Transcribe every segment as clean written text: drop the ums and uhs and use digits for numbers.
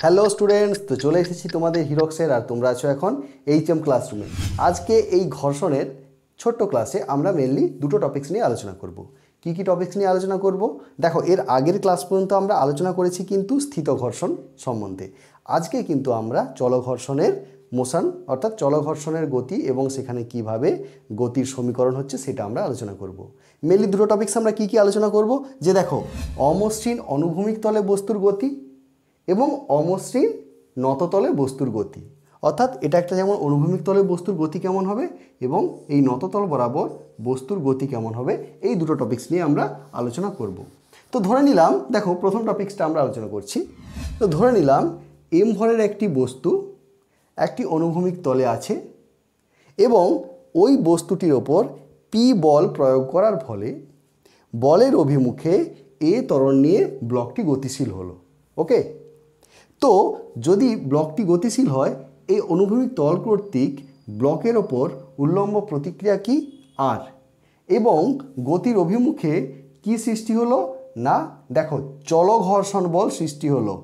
Hello students, তো চলে এসেছি তোমাদের হিরক্সের আর তোমরা আছো এখন এইচএম ক্লাসরুমে। আজকে এই ঘর্ষণের ছোট্ট ক্লাসে আমরা মেনলি দুটো টপিকস নিয়ে আলোচনা করব। কি কি টপিকস নিয়ে আলোচনা করব? দেখো, এর আগের ক্লাস পর্যন্ত আমরা আলোচনা করেছি কিন্তু স্থিত ঘর্ষণ সম্বন্ধে। আজকে কিন্তু আমরা চলঘর্ষণের মোশন অর্থাৎ চলঘর্ষণের গতি এবং সেখানে কিভাবে গতির সমীকরণ হচ্ছে সেটা আমরা আলোচনা করব। মেনলি দুটো টপিকস আমরা কি কি আলোচনা করব, যে দেখো, অমসৃণ অনুভূমিক তলে বস্তুর গতি এবং অমসৃণ নততলে বস্তুর গতি। অর্থাৎ এটা একটা যেমন অনুভূমিক তলে বস্তুর গতি কেমন হবে এবং এই নততল বরাবর বস্তুর গতি কেমন হবে, এই দুটো টপিকস নিয়ে আমরা আলোচনা করব। তো ধরে নিলাম, দেখো প্রথম টপিকসটা আমরা আলোচনা করছি। তো ধরে নিলাম এম ভরের একটি বস্তু একটি অনুভূমিক তলে আছে এবং ওই বস্তুটির ওপর পি বল প্রয়োগ করার ফলে বলের অভিমুখে এ ত্বরণ নিয়ে ব্লকটি গতিশীল হলো। ওকে, তো যদি ব্লকটি গতিশীল হয়, এই অনুভূমিক তল কর্তৃক ব্লকের ওপর উল্লম্ব প্রতিক্রিয়া কি আর, এবং গতির অভিমুখে কি সৃষ্টি হলো না, দেখো চলঘর্ষণ বল সৃষ্টি হলো,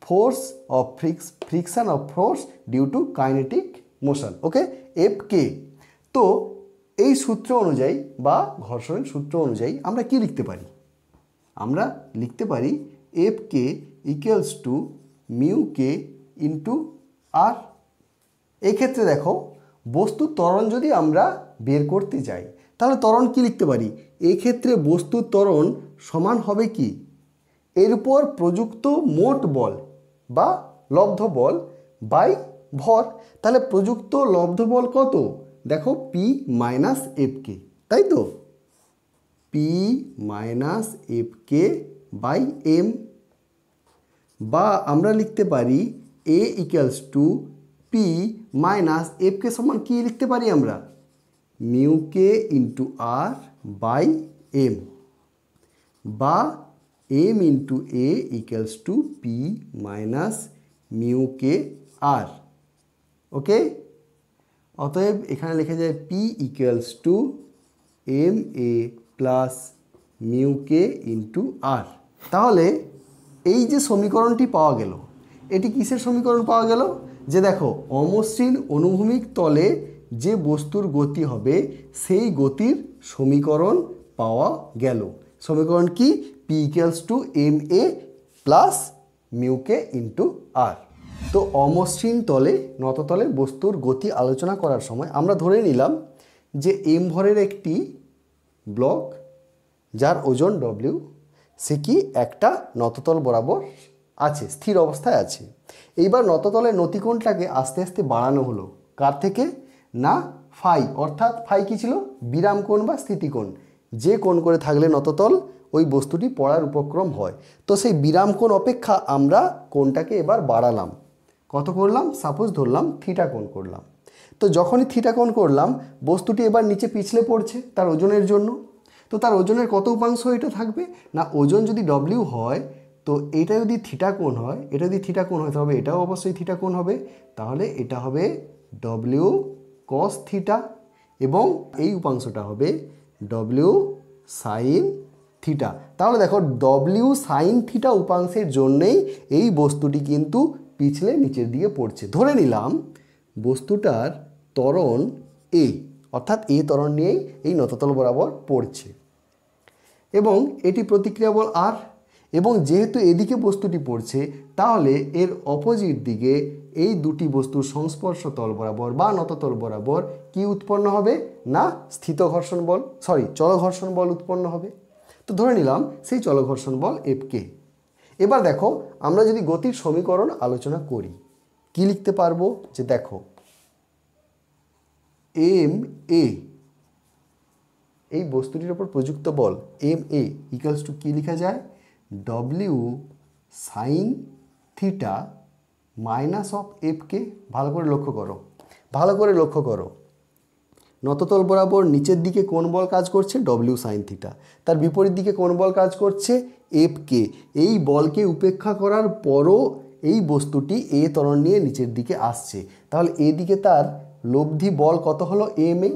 force of friction of force due to kinetic motion. Okay, F K. তো এই সূত্র অনুযায়ী বা ঘর্ষণের সূত্র অনুযায়ী আমরা কি লিখতে পারি? আমরা লিখতে পারি F K equals to mu K into R. এক্ষেত্রে দেখো, বস্তুর ত্বরণ যদি আমরা বের করতে যাই তাহলে ত্বরণ কি লিখতে পারি? এক্ষেত্রে বস্তুর ত্বরণ সমান হবে কি, এর উপর প্রযুক্ত মোট বল বা লব্ধ বল বাই ভর। তাহলে প্রযুক্ত লব্ধ বল কত? দেখো পি মাইনাস এফ কে, তাই তো, P minus F K by M. বা আমরা লিখতে পারি A equals to P minus F K সমান কি লিখতে পারি আমরা? Mu K into R by M, বা M into A equals to P minus mu K R. Okay, অতএব এখানে লেখা যায় P equals to M A plus mu K into R. তাহলে এই যে সমীকরণটি পাওয়া গেল, এটি কিসের সমীকরণ পাওয়া গেল? যে দেখো, অমসৃণ অনুভূমিক তলে যে বস্তুর গতি হবে সেই গতির সমীকরণ পাওয়া গেল। সমীকরণ কি? P equals to M A plus mu K into R. তো অমসৃণ তলে নততলে বস্তুর গতি আলোচনা করার সময় আমরা ধরে নিলাম যে এম ভরের একটি ব্লক যার ওজন ডব্লিউ, সে কি একটা নততল বরাবর আছে, স্থির অবস্থায় আছে। এইবার নততলের নতিকোণটাকে আস্তে আস্তে বাড়ানো হলো, কার থেকে না, ফাই। অর্থাৎ ফাই কি ছিল? বিরাম কোণ বা স্থিতিকোণ। যে কোণ করে থাকলে নততল ওই বস্তুটি পড়ার উপক্রম হয়। তো সেই বিরাম কোণ অপেক্ষা আমরা কোণটাকে এবার বাড়ালাম। কত করলাম? সাপোজ ধরলাম থিটা কোণ করলাম। তো যখনই থিটা কোণ করলাম, বস্তুটি এবার নিচে পিছলে পড়ছে তার ওজনের জন্য। তো তার ওজনের কত উপাংশ এটা থাকবে না, ওজন যদি ডব্লিউ হয়, তো এটা যদি থিটা কোণ হয়, এটা যদি থিটা কোণ হয় তবে এটাও অবশ্যই থিটা কোণ হবে। তাহলে এটা হবে ডব্লিউ কস থিটা এবং এই উপাংশটা হবে ডব্লিউ সাইন থিটা। তাহলে দেখো, ডব্লিউ সাইন থিটা উপাংশের জন্যেই এই বস্তুটি কিন্তু পিছলে নিচের দিকে পড়ছে। ধরে নিলাম বস্তুটার ত্বরণ এ, অর্থাৎ এ ত্বরণ নিয়েই এই নততল বরাবর পড়ছে এবং এটি প্রতিক্রিয়া বল আর। এবং যেহেতু এদিকে বস্তুটি পড়ছে, তাহলে এর অপোজিট দিকে এই দুটি বস্তুর সংস্পর্শ তল বরাবর বা নততল বরাবর কি উৎপন্ন হবে না, স্থিত ঘর্ষণ বল, চলঘর্ষণ বল উৎপন্ন হবে। তো ধরে নিলাম সেই চলঘর্ষণ বল এফ কে। এবার দেখো, আমরা যদি গতির সমীকরণ আলোচনা করি, কি লিখতে পারবো? যে দেখো, এম এ, এই বস্তুটির ওপর প্রযুক্ত বল এম এ ইকুয়ালস টু কী লেখা যায়? W sine theta minus of F K. ভালো করে লক্ষ্য করো, ভালো করে লক্ষ্য করো, নততল বরাবর নিচের দিকে কোন বল কাজ করছে? W sine theta. তার বিপরীত দিকে কোন বল কাজ করছে? এফ কে। এই বলকে উপেক্ষা করার পরও এই বস্তুটি এ ত্বরণ নিয়ে নিচের দিকে আসছে। তাহলে এদিকে তার লব্ধি বল কত হলো? M A.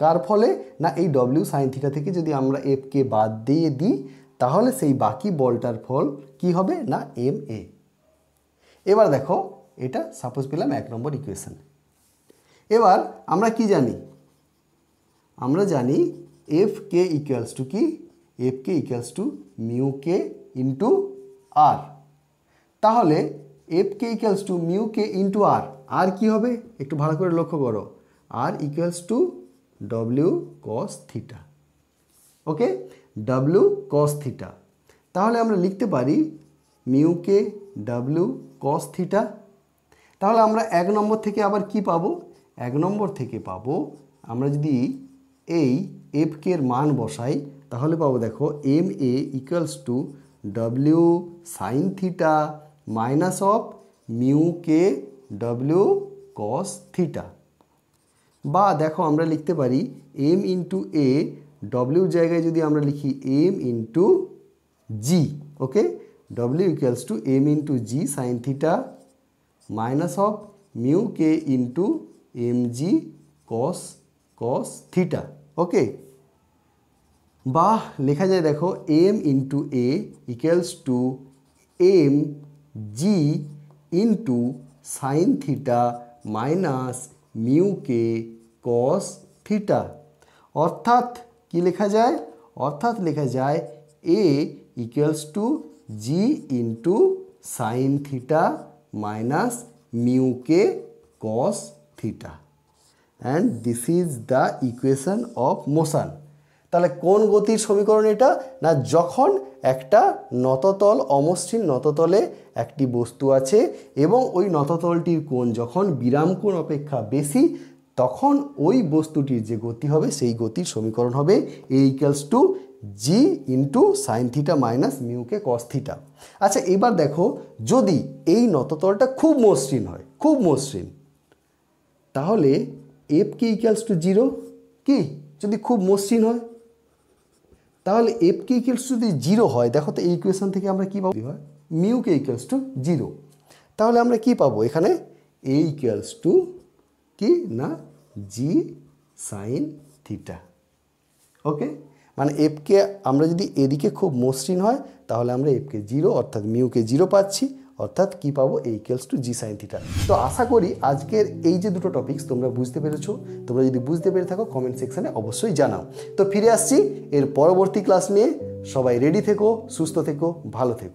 কার ফলে না, এই ডব্লিউ সাইন থিটা থেকে যদি আমরা এফ কে বাদ দিয়ে দিই তাহলে সেই বাকি বলটার ফল কি হবে না, এম এ। এবার দেখো এটা সাপোজ পেলাম 1 নম্বর ইকুয়েশন। এবার আমরা কি জানি, আমরা জানি এফ কে ইকুয়ালস টু কি, F K equals to mu K into R. তাহলে F K equals to mu K into R, R কী হবে একটু ভালো করে লক্ষ্য করো, R equals to W cos theta. Okay, W cos theta. তাহলে আমরা লিখতে পারি mu K W cos theta. তাহলে আমরা 1 নম্বর থেকে আবার কি পাবো, 1 নম্বর থেকে পাবো আমরা যদি এই এফ কে এর মান বসাই তাহলে পাবো দেখো M A equals to W sine theta minus of mu K W cos theta. বা দেখো আমরা লিখতে পারি এম ইন্টু এ, ডব্লিউ জায়গায় যদি আমরা লিখি M into G. Okay, W equals to M into G sine theta minus of mu K into M G cos cos theta. Okay, বা লেখা যায় দেখো M into A equals to M G into sine theta minus mu K cos theta. অর্থাৎ কি লেখা যায়, অর্থাৎ লেখা যায় A equals to G into sine theta minus mu K cos theta, and this is the equation of motion. তাহলে কোন গতির সমীকরণ এটা, না যখন একটা নততল অমসৃণ নততলে একটি বস্তু আছে এবং ওই নততলটির কোণ যখন বিরাম কোণ অপেক্ষা বেশি তখন ওই বস্তুটির যে গতি হবে সেই গতির সমীকরণ হবে A equals to G into sine theta minus mu K cos theta. আচ্ছা এবার দেখো যদি এই নততলটা খুব মসৃণ হয়, খুব মসৃণ, তাহলে এফ কে ইকুয়ালস টু 0। কি যদি খুব মসৃণ হয়, তাহলে এফ কে ইকুয়ালস টু যদি 0 হয়, দেখো তো এই ইকুয়েশন থেকে আমরা কী পাবো, হয় মিউ কে ইকুয়ালস টু 0। তাহলে আমরা কি পাবো এখানে, এ ইকুয়ালস টু কি না জি সাইন থিটা। ওকে, মানে এফকে আমরা যদি এদিকে খুব মসৃণ হয় তাহলে আমরা এফকে 0 অর্থাৎ মিউকে 0 পাচ্ছি, অর্থাৎ কি পাবো A equals to G sine theta. তো আশা করি আজকের এই যে দুটো টপিকস তোমরা বুঝতে পেরেছো। তোমরা যদি বুঝতে পেরে থাকো কমেন্ট সেকশানে অবশ্যই জানাও। তো ফিরে আসছি এর পরবর্তী ক্লাস নিয়ে। সবাই রেডি থেকো, সুস্থ থেকো, ভালো থেকো।